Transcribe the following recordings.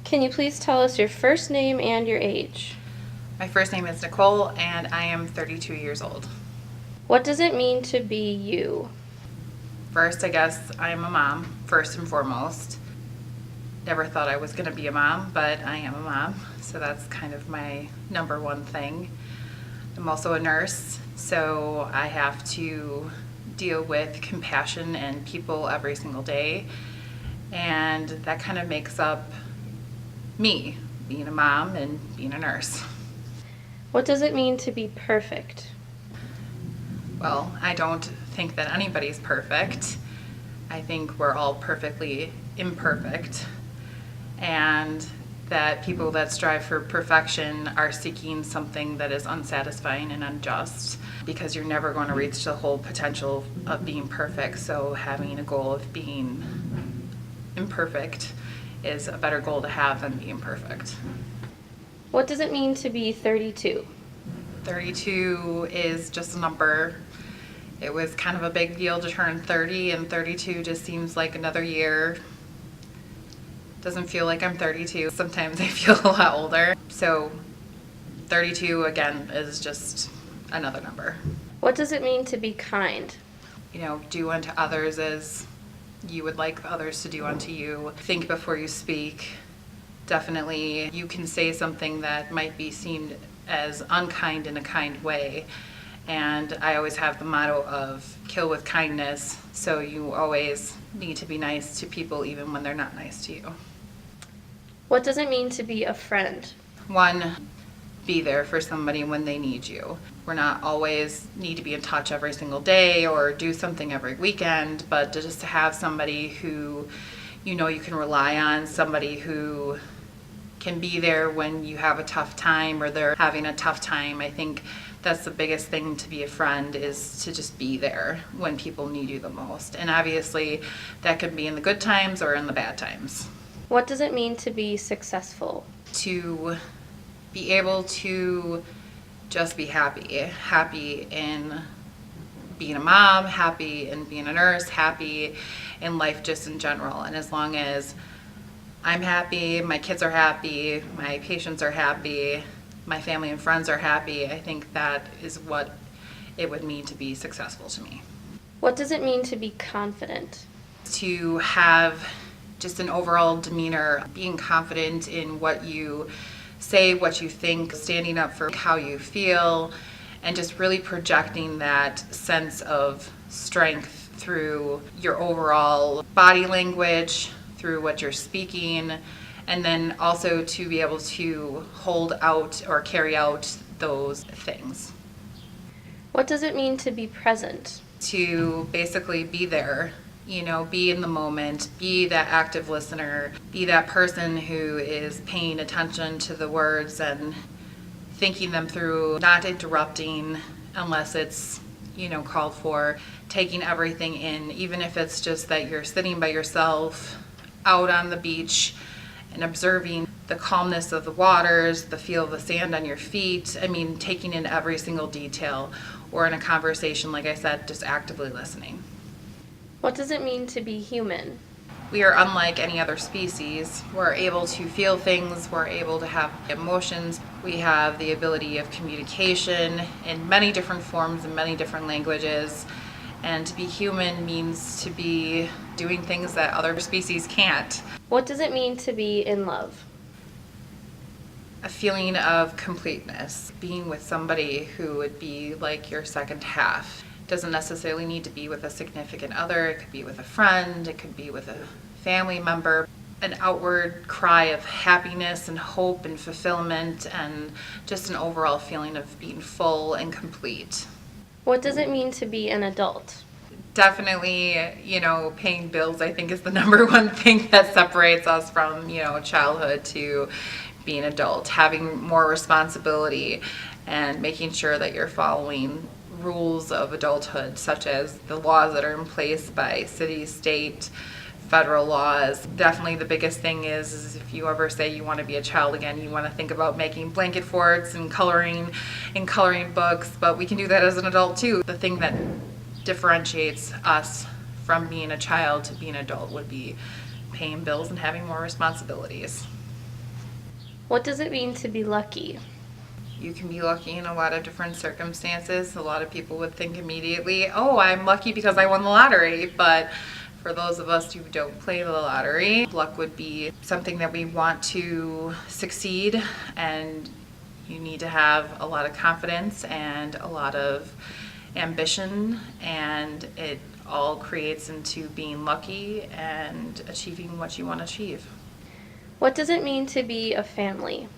Can you please tell us your first name and your age? My first name is Nicole, and I am 32 years old. What does it mean to be you? First, I guess I'm a mom, first and foremost. Never thought I was going to be a mom, but I am a mom, so that's kind of my number one thing. I'm also a nurse, so I have to deal with compassion and people every single day, and that kind of makes up me, being a mom and being a nurse. What does it mean to be perfect? Well, I don't think that anybody's perfect. I think we're all perfectly imperfect, and that people that strive for perfection are seeking something that is unsatisfying and unjust, because you're never going to reach the whole potential of being perfect. So having a goal of being imperfect is a better goal to have than being perfect. What does it mean to be 32? 32 is just a number. It was kind of a big deal to turn 30, and 32 just seems like another year. Doesn't feel like I'm 32. Sometimes I feel a lot older. So 32, again, is just another number. What does it mean to be kind? Do unto others as you would like others to do unto you. Think before you speak. Definitely, you can say something that might be seen as unkind in a kind way. And I always have the motto of kill with kindness. So you always need to be nice to people even when they're not nice to you. What does it mean to be a friend? One, be there for somebody when they need you. We're not always need to be in touch every single day or do something every weekend, but just to have somebody who you can rely on, somebody who can be there when you have a tough time or they're having a tough time. I think that's the biggest thing to be a friend, is to just be there when people need you the most. And obviously that could be in the good times or in the bad times. What does it mean to be successful? To be able to just be happy in being a mom, happy in being a nurse, happy in life just in general. And as long as I'm happy, my kids are happy, my patients are happy, my family and friends are happy, I think that is what it would mean to be successful to me. What does it mean to be confident? To have just an overall demeanor, being confident in what you say, what you think, standing up for how you feel, and just really projecting that sense of strength through your overall body language, through what you're speaking, and then also to be able to hold out or carry out those things. What does it mean to be present? To basically be there, be in the moment, be that active listener, be that person who is paying attention to the words and thinking them through, not interrupting unless it's, called for, taking everything in, even if it's just that you're sitting by yourself out on the beach and observing the calmness of the waters, the feel of the sand on your feet. Taking in every single detail, or in a conversation, like I said, just actively listening. What does it mean to be human? We are unlike any other species. We're able to feel things, we're able to have emotions, we have the ability of communication in many different forms and many different languages. And to be human means to be doing things that other species can't. What does it mean to be in love? A feeling of completeness, being with somebody who would be like your second half. Doesn't necessarily need to be with a significant other. It could be with a friend, it could be with a family member. An outward cry of happiness and hope and fulfillment, and just an overall feeling of being full and complete. What does it mean to be an adult? Definitely, paying bills, I think, is the number one thing that separates us from, childhood to being adult. Having more responsibility and making sure that you're following rules of adulthood, such as the laws that are in place by city, state, federal laws. Definitely the biggest thing is if you ever say you want to be a child again, you want to think about making blanket forts and coloring books, but we can do that as an adult too. The thing that differentiates us from being a child to being an adult would be paying bills and having more responsibilities. What does it mean to be lucky? You can be lucky in a lot of different circumstances. A lot of people would think immediately, oh, I'm lucky because I won the lottery. But for those of us who don't play the lottery, luck would be something that we want to succeed, and you need to have a lot of confidence and a lot of ambition, and it all creates into being lucky and achieving what you want to achieve. What does it mean to be a family?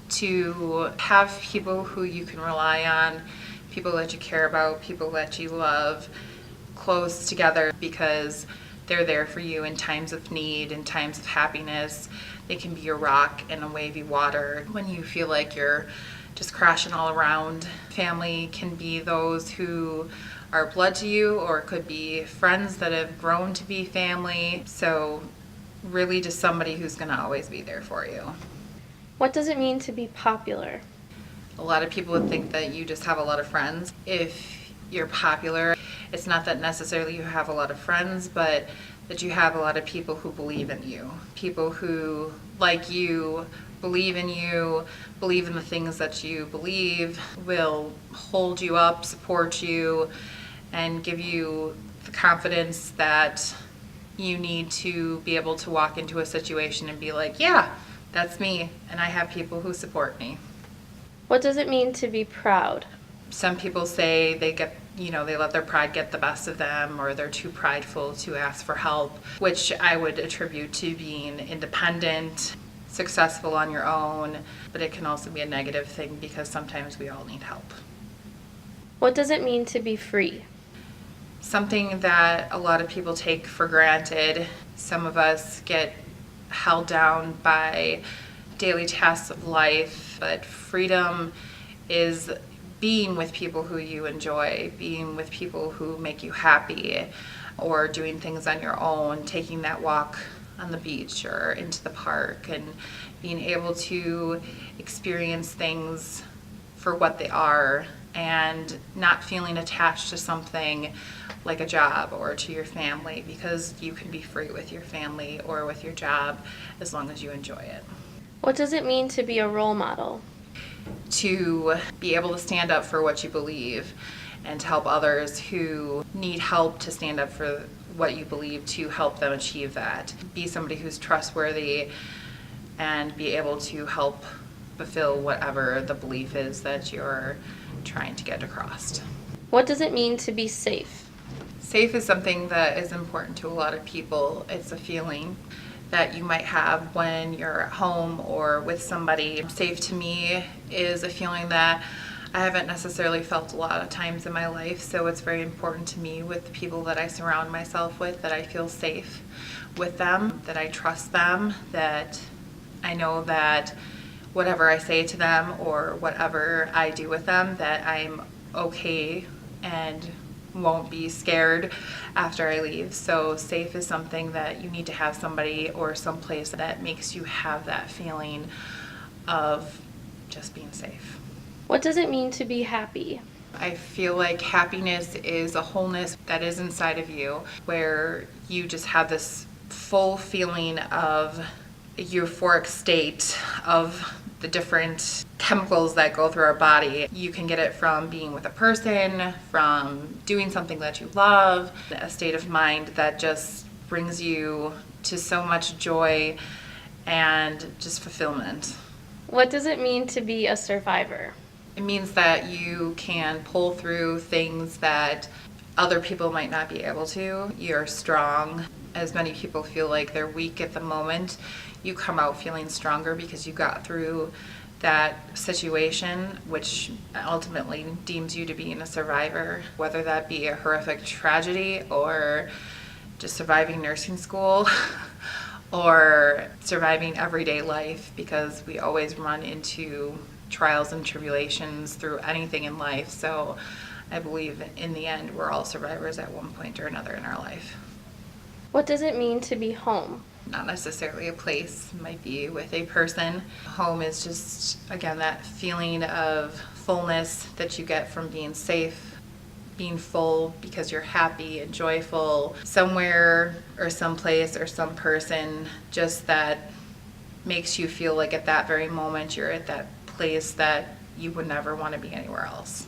To have people who you can rely on, people that you care about, people that you love, close together because they're there for you in times of need, in times of happiness. They can be your rock in a wavy water when you feel like you're just crashing all around. Family can be those who are blood to you, or it could be friends that have grown to be family. So really just somebody who's going to always be there for you. What does it mean to be popular? A lot of people would think that you just have a lot of friends. If you're popular, it's not that necessarily you have a lot of friends, but that you have a lot of people who believe in you. People who like you, believe in you, believe in the things that you believe, will hold you up, support you, and give you the confidence that you need to be able to walk into a situation and be like, yeah, that's me, and I have people who support me. What does it mean to be proud? Some people say they let their pride get the best of them, or they're too prideful to ask for help, which I would attribute to being independent, successful on your own, but it can also be a negative thing because sometimes we all need help. What does it mean to be free? Something that a lot of people take for granted. Some of us get held down by daily tasks of life, but freedom is being with people who you enjoy, being with people who make you happy, or doing things on your own, taking that walk on the beach or into the park, and being able to experience things for what they are and not feeling attached to something like a job or to your family, because you can be free with your family or with your job as long as you enjoy it. What does it mean to be a role model? To be able to stand up for what you believe and to help others who need help to stand up for what you believe, to help them achieve that. Be somebody who's trustworthy and be able to help fulfill whatever the belief is that you're trying to get across. What does it mean to be safe? Safe is something that is important to a lot of people. It's a feeling that you might have when you're at home or with somebody. Safe to me is a feeling that I haven't necessarily felt a lot of times in my life, so it's very important to me with the people that I surround myself with, that I feel safe with them, that I trust them, that I know that whatever I say to them or whatever I do with them, that I'm okay and won't be scared after I leave. So safe is something that you need to have somebody or someplace that makes you have that feeling of just being safe. What does it mean to be happy? I feel like happiness is a wholeness that is inside of you, where you just have this full feeling of euphoric state of the different chemicals that go through our body. You can get it from being with a person, from doing something that you love, a state of mind that just brings you to so much joy and just fulfillment. What does it mean to be a survivor? It means that you can pull through things that other people might not be able to. You're strong. As many people feel like they're weak at the moment, you come out feeling stronger because you got through that situation, which ultimately deems you to being a survivor, whether that be a horrific tragedy or just surviving nursing school or surviving everyday life, because we always run into trials and tribulations through anything in life. So I believe in the end we're all survivors at one point or another in our life. What does it mean to be home? Not necessarily a place, it might be with a person. Home is just, again, that feeling of fullness that you get from being safe, being full because you're happy and joyful. Somewhere or someplace or some person, just that makes you feel like at that very moment you're at that place that you would never want to be anywhere else.